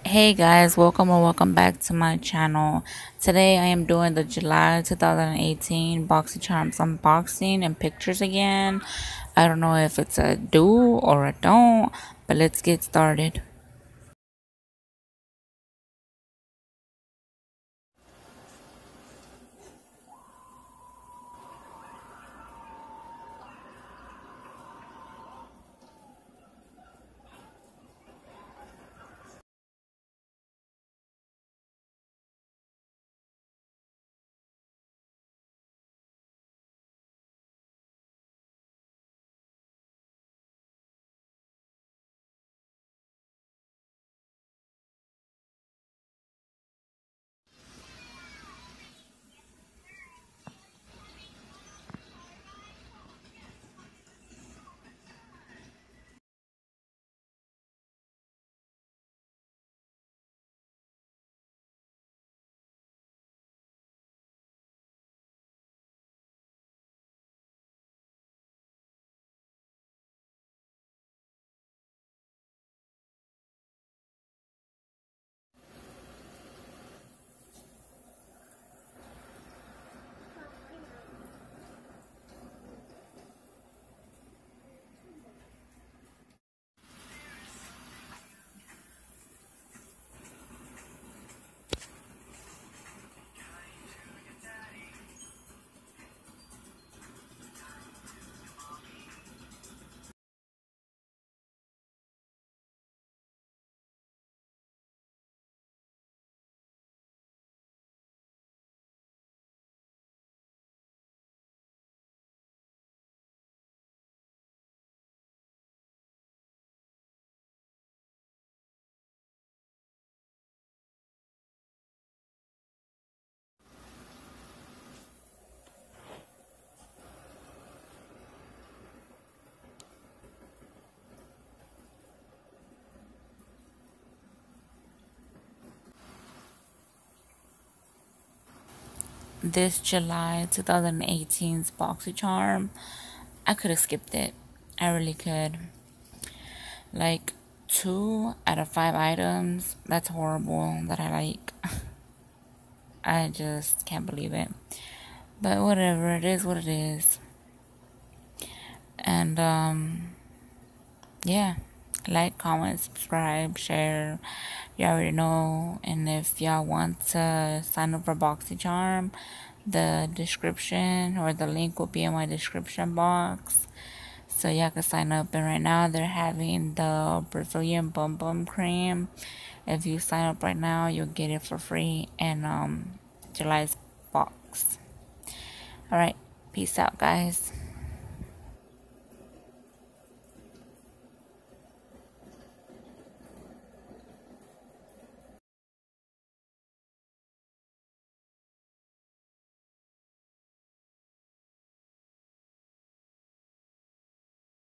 Hey guys, welcome or welcome back to my channel. Today I am doing the July 2018 Boxycharms unboxing and pictures again. I don't know if it's a do or a don't, but let's get started. This July 2018's Boxycharm, I could have skipped it. I really could. Like 2 out of 5 items, that's horrible that I like. I just can't believe it. But whatever, it is what it is. And yeah, like, comment, subscribe, share. You already know. And if y'all want to sign up for Boxycharm, the description or the link will be in my description box, so y'all can sign up. And right now they're having the Brazilian Bum Bum Cream. If you sign up right now, you'll get it for free in July's box. Alright, peace out guys.